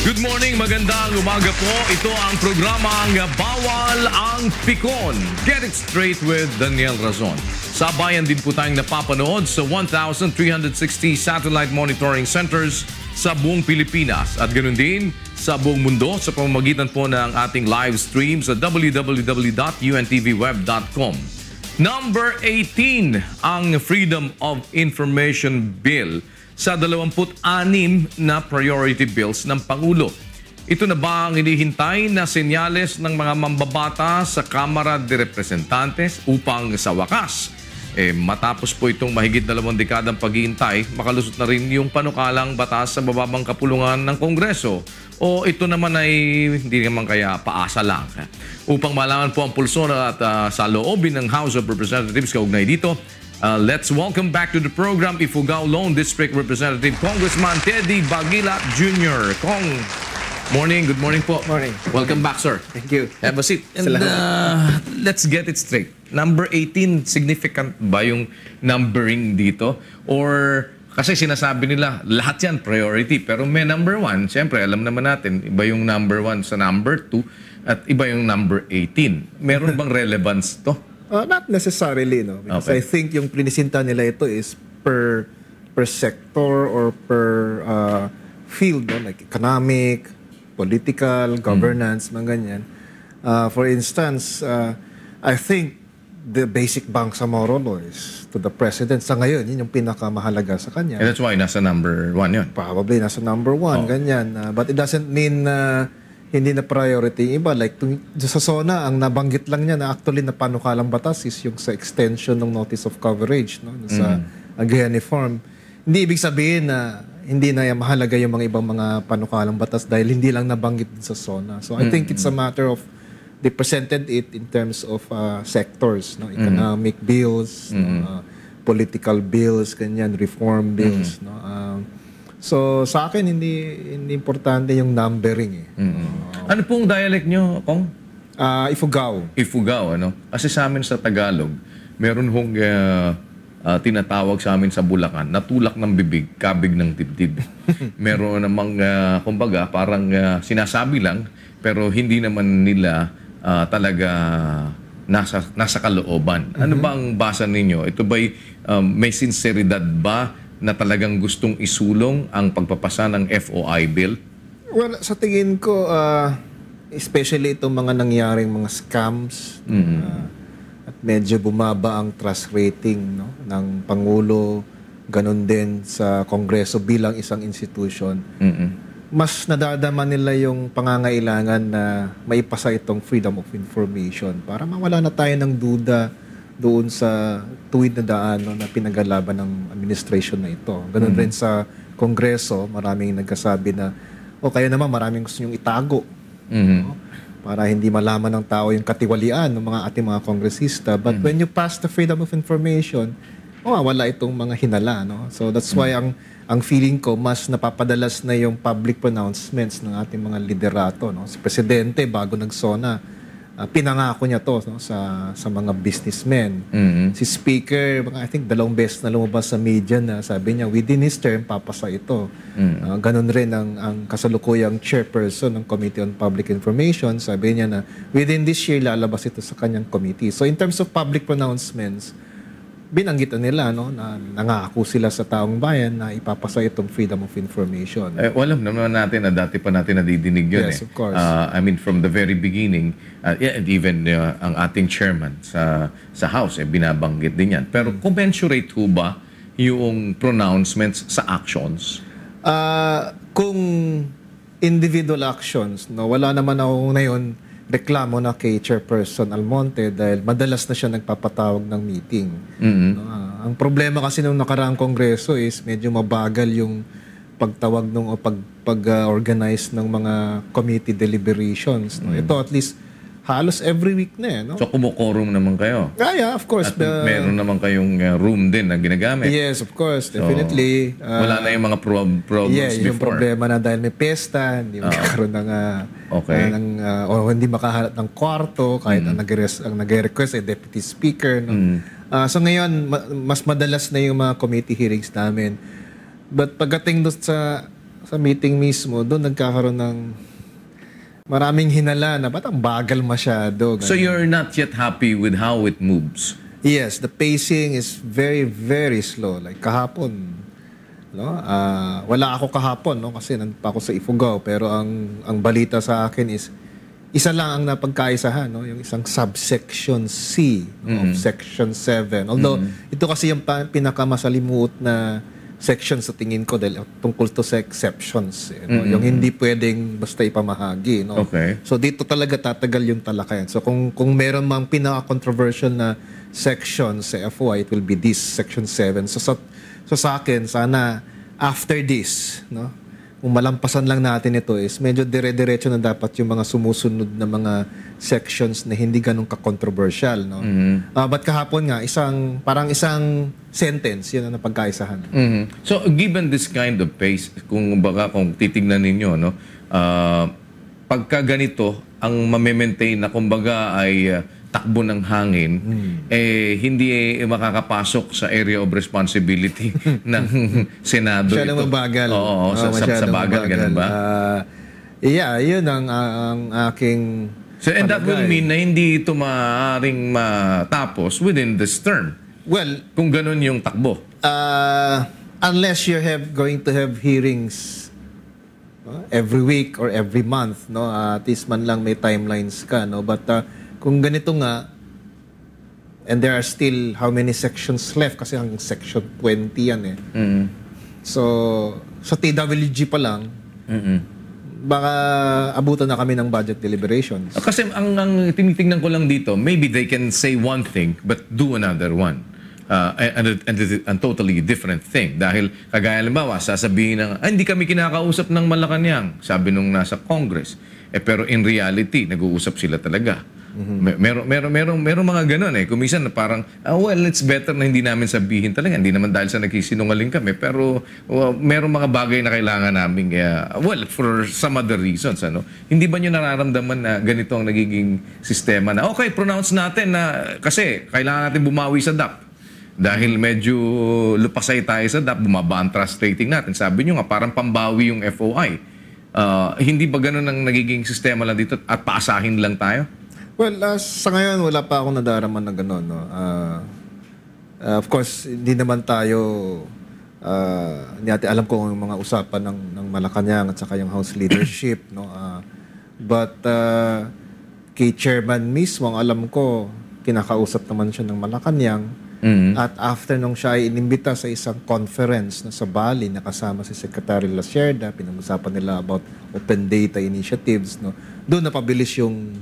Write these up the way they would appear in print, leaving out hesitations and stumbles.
Good morning, magandang umaga po. Ito ang programang Bawal ang Pikon. Get it straight with Daniel Razon. Sabayan din po tayong napapanood sa 1,360 satellite monitoring centers sa buong Pilipinas at ganoon din sa buong mundo sa pamamagitan po ng ating live stream sa www.untvweb.com. Number 18 ang Freedom of Information Bill sa 26 na priority bills ng Pangulo. Ito na ba ang hinihintay na senyales ng mga mambabata sa Kamara de Representantes upang sa wakas, matapos po itong mahigit 2 dekadang paghihintay, makalusot na rin yung panukalang batas sa bababang kapulungan ng Kongreso? O ito naman ay hindi naman kaya paasa lang? Upang malaman po ang pulso at sa loobin ng House of Representatives kaugnay dito, let's welcome back to the program Ifugao Lone District Representative Congressman Teddy Baguila Jr. Kong, morning, good morning po. Morning. Welcome back, sir. Thank you. Have a seat. And let's get it straight. Number 18, significant ba yung numbering dito? Or kasi sinasabi nila, lahat yan priority. Pero may number 1, siyempre alam naman natin, iba yung number 1 sa number 2 at iba yung number 18. Meron bang relevance to? Not necessarily, no? Because Okay. I think yung plinisinta nila ito is per sector or per field, no? Like economic, political, governance, mga ganyan. For instance, I think the basic Bangsamoro law is to the president. Sa ngayon, yun yung pinakamahalaga sa kanya. And that's why nasa number 1 yun. Probably nasa number 1, ganyan. But it doesn't mean hindi na priority yung iba. Like sa SONA, ang nabanggit lang niya na actually na panukalang batas is yung sa extension ng notice of coverage, no? Sa Agriani Farm. Hindi ibig sabihin na hindi na mahalaga yung mga ibang mga panukalang batas dahil hindi lang nabanggit sa SONA. So I think it's a matter of they presented it in terms of sectors, no? Economic bills, political bills, ganyan, reform bills, no? So sa akin hindi importante yung numbering Ano pong dialect nyo, Kong? Ifugao. Ifugao, ano? Kasi sa amin sa Tagalog, meron hong tinatawag sa amin sa Bulacan, natulak ng bibig, kabig ng dibdib. Meron namang, kumbaga, parang sinasabi lang, pero hindi naman nila talaga nasa kalooban. Ano ba ang basa ninyo? Ito ba'y may sinseridad ba na talagang gustong isulong ang pagpapasa ng FOI bill? Well, sa tingin ko, especially itong mga nangyaring mga scams, at medyo bumaba ang trust rating, no, ng Pangulo, ganun din sa Kongreso bilang isang institution. Mas nadadama nila yung pangangailangan na maipasa itong freedom of information para mawala na tayo ng duda doon sa tuwid na daan, no, na pinagalaban ng administration na ito. Ganun rin sa Kongreso, maraming nagkasabi na kaya naman maraming gusto nyong itago, no, para hindi malaman ng tao yung katiwalian ng mga ating mga kongresista. But when you pass the freedom of information, wala itong mga hinala, no? So that's why ang feeling ko, mas napapadalas na yung public pronouncements ng ating mga liderato, no? Si Presidente, bago nagsona, pinangako niya to, no, sa mga businessmen. Si Speaker, I think 2 beses na lumabas sa media na sabi niya within his term papasa ito. Ganon rin ang kasalukuyang chairperson ng Committee on Public Information, sabi niya na within this year lalabas ito sa kanyang committee. So in terms of public pronouncements, binanggit nila, no, na nangako sila sa taong bayan na ipapasa itong freedom of information. Alam naman natin na dati pa natin nadidinig yun. Yes, of course. I mean, from the very beginning, and even ang ating chairman sa House, binabanggit din yan. Pero commensurate ho ba yung pronouncements sa actions? Kung individual actions, no, wala naman ako ngayon reklamo na kay Chairperson Almonte dahil madalas na siya nagpapatawag ng meeting. Ang problema kasi nung nakaraang kongreso is medyo mabagal yung pagtawag o pag-organize ng mga committee deliberations. No? Ito at least halos every week na, no? So kumukorum naman kayo? Yeah, of course. At meron naman kayong room din na ginagamit? Yes, of course. Definitely. So, wala na yung mga problems before? Yung problema na dahil may pesta, hindi magkakaroon ng o hindi makahanap ng kwarto kahit ang nag-request ay Deputy Speaker. No? So ngayon, mas madalas na yung mga committee hearings namin. But pagdating doon sa sa meeting mismo, doon nagkakaroon ng maraming hinala na ba't ang bagal masyado. So you're not yet happy with how it moves? Yes, the pacing is very, very slow. Like kahapon, no? Wala ako kahapon, no? Kasi nandun pa ako sa Ifugao. Pero ang balita sa akin is, isa lang ang napagkaisahan, no? Yung isang subsection C of Section 7. Although, ito kasi yung pinakamasalimuot na section sa tingin ko dahil tungkol to sa exceptions. No? Yung hindi pwedeng basta ipamahagi. No? Okay. So, dito talaga tatagal yung talakayan. So, kung meron mang pinaka-controversial na section sa FOI, it will be this, Section 7. So sa akin, sana after this, no? Kung malampasan lang natin ito is medyo dire-diretso na dapat yung mga sumusunod na mga sections na hindi ganun ka-controversial, no? But kahapon nga, parang isang sentence, yun ang napagkaisahan. So, given this kind of pace, kung titignan ninyo, no, pagka ganito, ang mamimaintain na kumbaga ay takbo ng hangin, hindi makakapasok sa area of responsibility ng Senado. Masyadong mabagal. Oo, sa bagal, ganun ba? Yeah, yun ang aking So, and that will mean na hindi ito maaaring matapos within this term. Well, kung ganun yung takbo. Unless you're going to have hearings every week or every month, no? At least man lang may timelines ka, no? But kung ganito nga, and there are still how many sections left kasi hanggang section 20 yan eh. So, sa TWG pa lang, baka abutan na kami ng budget deliberations. Kasi ang tinitingnan ko lang dito, maybe they can say one thing but do another one. And totally different thing. Dahil kagaya halimbawa, sasabihin ng, hindi kami kinakausap ng Malacanang, sabi nung nasa Congress. Pero in reality, nag-uusap sila talaga. Merong mga ganun eh. Kumisan na parang, well, it's better na hindi namin sabihin talaga. Hindi naman dahil sa nagsisinungaling kami. Pero merong mga bagay na kailangan namin, well, for some other reasons. Ano? Hindi ba nyo nararamdaman na ganito ang nagiging sistema na, okay, pronounce natin na, kasi kailangan natin bumawi sa DAP. Dahil medyo lupasay tayo sa DAP, bumaba ang trust rating natin. Sabi nyo nga, parang pambawi yung FOI. Hindi ba ganun ang nagiging sistema lang dito at paasahin lang tayo? Well, sa ngayon, wala pa akong nadaraman na gano'n. No? Of course, hindi naman tayo, hindi natin alam kung yung mga usapan ng Malacanang at saka yung House leadership. No? But kay chairman mismo, ang alam ko, kinakausap naman siya ng Malacanang. At after nung siya ay inimbita sa isang conference na sa Bali, nakasama si Secretary Lacerda, pinag-usapan nila about open data initiatives. No? Doon napabilis yung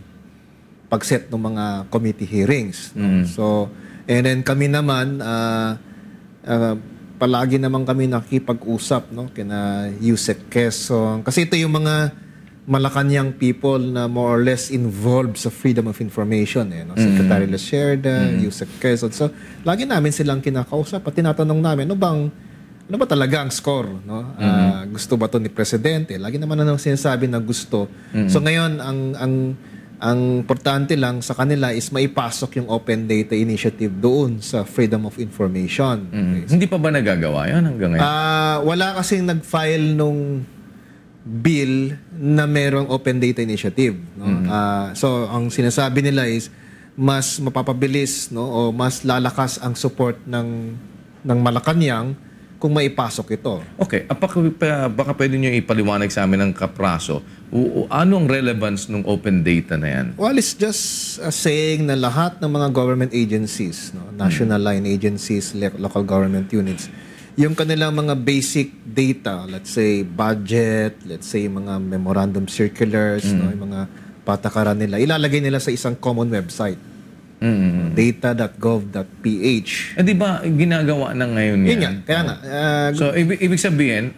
pag-set ng mga committee hearings. No? So, and then kami naman, palagi naman kami nakikipag-usap, no? Kina Yusek Quezon. Kasi ito yung mga Malacanang people na more or less involved sa freedom of information. Eh, no? Secretary Lacerda, Yusek Quezon. So, lagi namin silang kinakausap at tinatanong namin, ano ba talaga ang score? No? Gusto ba to ni Presidente? Lagi naman na sinasabi na gusto. So, ngayon, ang importante lang sa kanila is maipasok yung Open Data Initiative doon sa Freedom of Information. Okay. Hindi pa ba nagagawa yan hanggang ngayon? Wala kasing nag-file nung bill na merong Open Data Initiative. No? So, ang sinasabi nila is mas mapapabilis, no, o mas lalakas ang support ng Malacanang kung maipasok ito. Okay. Baka pwede nyo ipaliwanag sa amin ng kapraso. Ano ang relevance ng open data na yan? Well, it's just saying na lahat ng mga government agencies, no, national line agencies, local government units, yung kanilang mga basic data, let's say budget, let's say mga memorandum circulars, no, yung mga patakaran nila, ilalagay nila sa isang common website. Data.gov.ph. Di ba ginagawa na ngayon yan? Yun nga, kaya nga. So, ibig sabihin,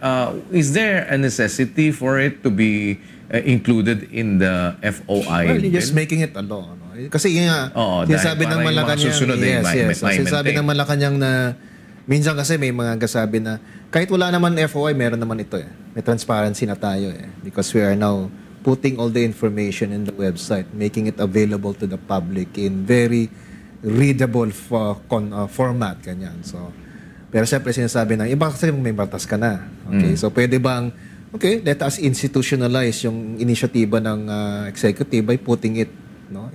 is there a necessity for it to be included in the FOI? Well, you're just making it a law. No? Kasi yun nga, sinasabi ng Malacanang, sinasabi ng Malacanang na minsan kasi may mga kasabi na kahit wala naman FOI, meron naman ito eh. May transparency na tayo eh. Because we are now putting all the information in the website, making it available to the public in very readable format, ganyan. So, pero siyempre sinasabi na, iba kasi may batas ka na. Okay, so pwede bang okay, let us institutionalize yung inisyatiba ng executive by putting it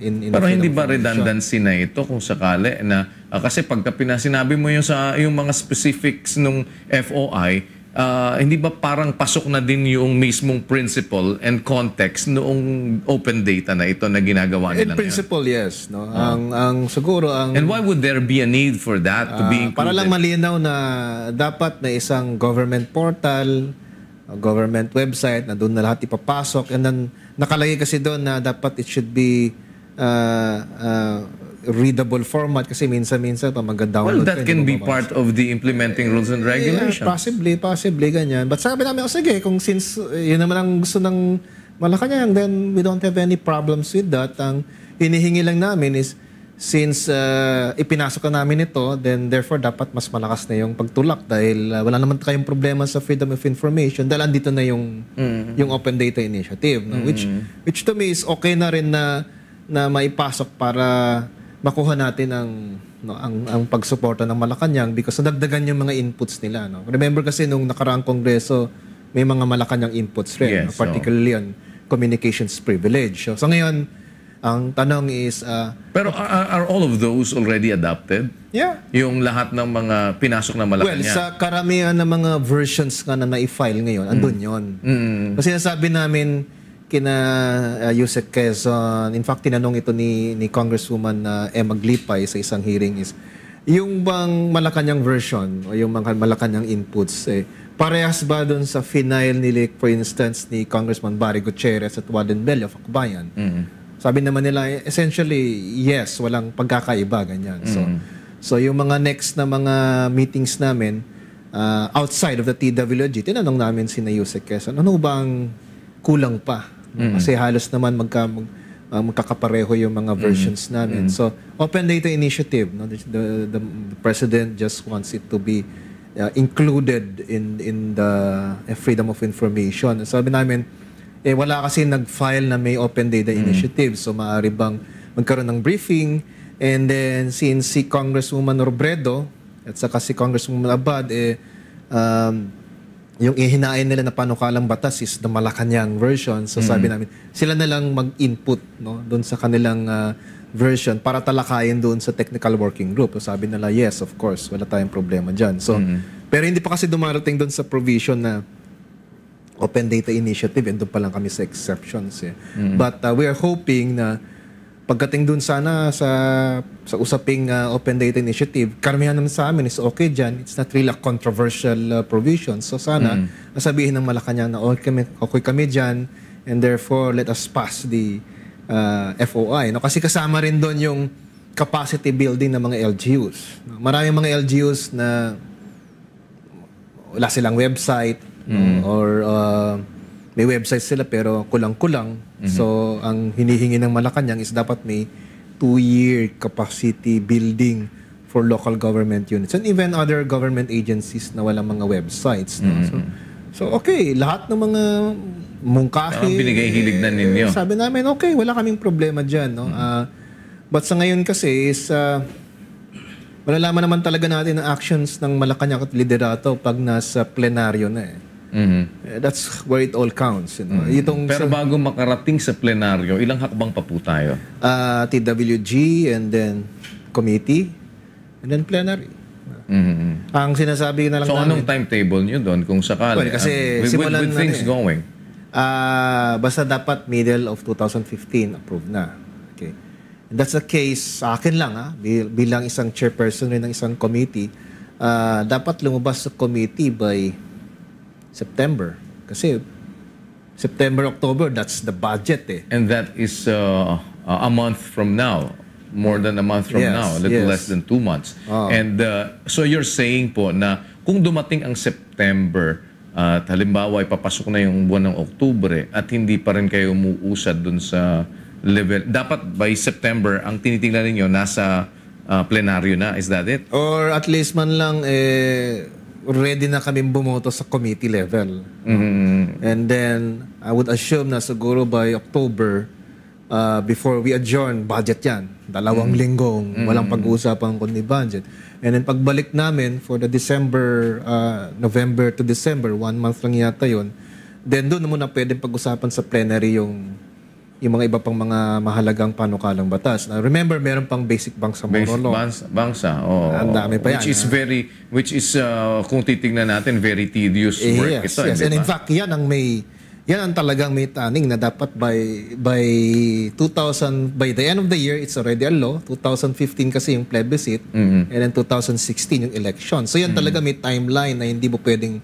in Pero the hindi freedom ba of information. redundancy na ito kung sakali na kasi pagka sinabi mo yung mga specifics nung FOI, hindi ba parang pasok na din yung mismong principle and context noong open data na ito na ginagawa In nila ngayon? principle, yes. No? Ang siguro ang And why would there be a need for that to be included? para lang malinaw na dapat na isang government portal, government website na doon na lahat ipapasok, and then nakalagay kasi doon na dapat it should be readable format kasi minsan pa mag-download. Well, that can be part of the implementing rules and regulations. Yeah, possibly ganyan. But sabi namin, sige, kung since yun naman ang gusto ng Malacanang, then we don't have any problems with that. Ang hinihingi lang namin is, since ipinasok na namin ito, then therefore dapat mas malakas na yung pagtulak dahil wala naman kayong problema sa freedom of information dahil andito na yung Open Data Initiative, no? Which to me is okay na rin na maipasok para makuha natin ang pagsuporta ng Malacanang because nadagdagan yung mga inputs nila, no? Remember kasi nung nakaraang kongreso may mga Malacanang inputs rin, Yes, no? Particularly on communications privilege. So ngayon ang tanong is Pero are all of those already adopted? yeah. Yung lahat ng mga pinasok na Malacanang? Well, sa karamihan ng mga versions nga na na-file ngayon, andun yun. Kasi nasabi namin kina Yusek Quezon, in fact, tinanong ito ni Congresswoman Emma Glipay sa isang hearing is, yung bang Malacanang version o yung mga Malacanang inputs, parehas ba doon sa final nila, for instance, ni Congressman Barry Gutierrez at Warden Bello of Akbayan? Sabi naman nila, essentially, yes, walang pagkakaiba, ganyan. So yung mga next na mga meetings namin, outside of the TWG, tinanong namin si Yusek Quezon, ano bang kulang pa? Kasi halos naman magkakapareho yung mga versions namin. So, Open Data Initiative, no? The President just wants it to be included in the Freedom of Information. Sabi namin, wala kasi nag-file na may Open Data Initiative. So, maaari bang magkaroon ng briefing? And then, since si Congresswoman Robredo at saka si Congresswoman Abad, yung ihinain nila na panukalang batas is the Malacanang version. So sabi namin, sila na lang mag-input, no, doon sa kanilang version para talakayin doon sa technical working group. So sabi nila, yes, of course, wala tayong problema dyan. So, pero hindi pa kasi dumarating doon sa provision na Open Data Initiative, and doon pa lang kami sa exceptions. But we are hoping na pagdating dun sana sa usaping Open Data Initiative, karamihan naman sa amin is okay dyan. It's not really a controversial provision. So sana, nasabihin ng Malacanang na okay kami dyan, and therefore let us pass the FOI. No? Kasi kasama rin doon yung capacity building ng mga LGUs. Maraming mga LGUs na wala silang website, or may website sila pero kulang-kulang. So, ang hinihingi ng Malacanang is dapat may 2-year capacity building for local government units and even other government agencies na walang mga websites. No? So, okay, lahat ng mga mungkahi, binigay-hilig na ninyo. Sabi namin, okay, wala kaming problema dyan. No? But sa ngayon kasi is malalaman naman talaga natin ang actions ng Malacanang at liderato pag nasa plenaryo na That's where it all counts. You know? Pero bago makarating sa plenaryo, ilang hakbang pa po tayo? TWG, and then committee, and then plenary. Ang sinasabi na lang so, namin. anong timetable nyo doon kung sakali? Well, kasi with things going? Basta dapat middle of 2015 approved na. Okay. And that's the case sa akin lang, bilang isang chairperson rin ng isang committee, dapat lumabas sa committee by September. Kasi September, October, that's the budget And that is a month from now. More than a month from now. A little less than 2 months. And so you're saying po na kung dumating ang September at halimbawa ipapasok na yung buwan ng Oktubre at hindi pa rin kayo umuusad dun sa level, dapat by September ang tinitingnan ninyo nasa plenaryo na. Is that it? Or at least man lang ready na kami bumoto sa committee level. And then, I would assume na siguro by October, before we adjourn, budget yan. 2 linggong, walang pag-uusapan kundi budget. And then pagbalik namin for the November to December, 1 month lang yata yun, then doon muna pwedeng pag-usapan sa plenary yung mga iba pang mga mahalagang panukalang batas. Now, remember, meron pang basic bangsa moral law. Bangsa. Oh, ang dami pa yan. Which is kung titingnan natin, very tedious work yes, ito. Yes. And in fact, yan ang talagang may taning na dapat by the end of the year, it's already a law. 2015 kasi yung plebiscite, and then 2016 yung election. So yan talaga may timeline na hindi mo pwedeng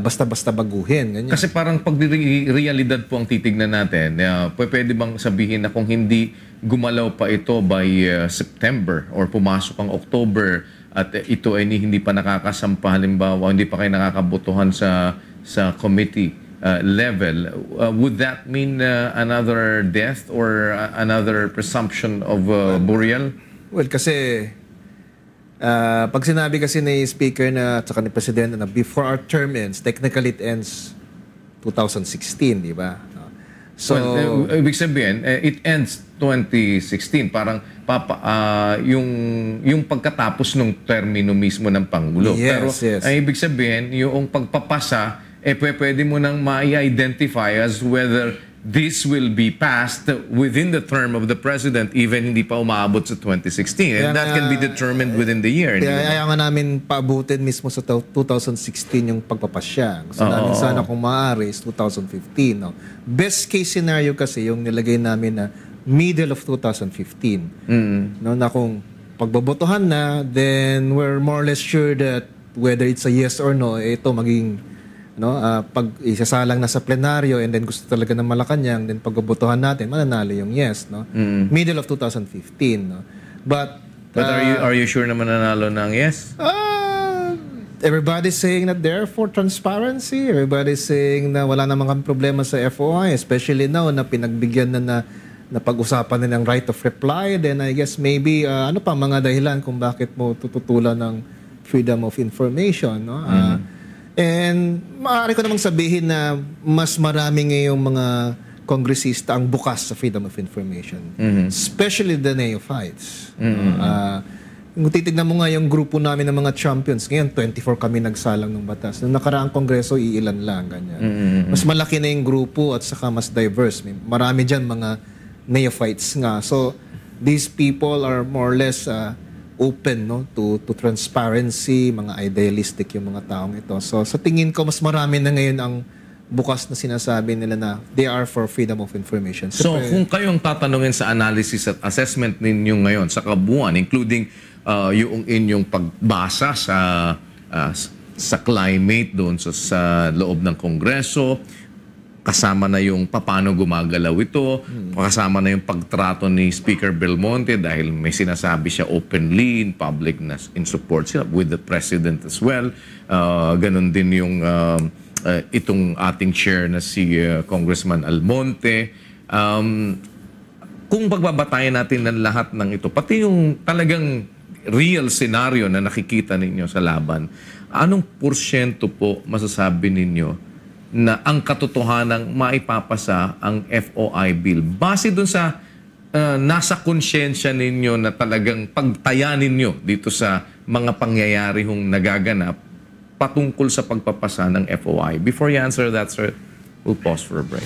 basta-basta baguhin. Ganyan. Kasi parang pag realidad po ang titignan natin, pwede bang sabihin na kung hindi gumalaw pa ito by September or pumasok ang October at ito ay hindi pa nakakasampa, halimbawa, hindi pa kayo nakakabotohan sa committee level, would that mean another death or another presumption of burial? Well, kasi pag sinabi kasi ni Speaker at saka ni Presidente na before our term ends, technically it ends 2016, di ba? So, ibig sabihin, it ends 2016. Parang yung pagkatapos ng termino mismo ng Pangulo. Yes, pero yes. Ibig sabihin, yung pagpapasa, pwede mo nang ma-identify as whether this will be passed within the term of the president, even hindi pa umaabot sa 2016. And that can be determined within the year. Kaya nga namin paabutin mismo sa 2016 yung pagpapasya. Gusto namin sana kung maaari is 2015. No? Best case scenario kasi yung nilagay namin na middle of 2015. No, na kung pagbobotohan na, then we're more or less sure that whether it's a yes or no, ito maging pag isasalang na sa plenaryo and then gusto talaga ng Malacanang, then pagbobotohan natin, mananalo yung yes, no? Middle of 2015, no? But are you sure na mananalo ng yes? Everybody's saying that they're for transparency. Everybody's saying na wala namang problema sa FOI, especially now na pinagbigyan na pag-usapan na ng right of reply. Then I guess maybe ano pa mga dahilan kung bakit mo tututulan ng freedom of information, no? And maaari ko namang sabihin na mas marami ngayong mga kongresista ang bukas sa freedom of information. Especially the neophytes. Kung titignan mo nga yung grupo namin ng mga champions, ngayon 24 kami nagsalang ng batas. Noong nakaraang kongreso, iilan lang. Ganyan. Mas malaki na yung grupo at saka mas diverse. Marami dyan mga neophytes nga. So, these people are more or less open to transparency, mga idealistic yung mga taong ito. So sa tingin ko, mas marami na ngayon ang bukas na sinasabi nila na they are for freedom of information. So kung kayong tatanungin sa analysis at assessment ninyo ngayon sa kabuuan, including yung inyong pagbasa sa climate doon sa loob ng Kongreso, kasama na yung paano gumagalaw ito, kasama na yung pagtrato ni Speaker Belmonte dahil may sinasabi siya openly in public na in support siya with the President as well. Ganon din yung itong ating chair na si Congressman Almonte. Kung pagbabatayan natin ng lahat ng ito, pati yung talagang real scenario na nakikita ninyo sa laban, anong porsyento po masasabi ninyo na ang katotohanang maipapasa ang FOI bill base dun sa nasa konsyensya ninyo na talagang pagtaya ninyo dito sa mga pangyayari hong nagaganap patungkol sa pagpapasa ng FOI? Before you answer that, sir, we'll pause for a break.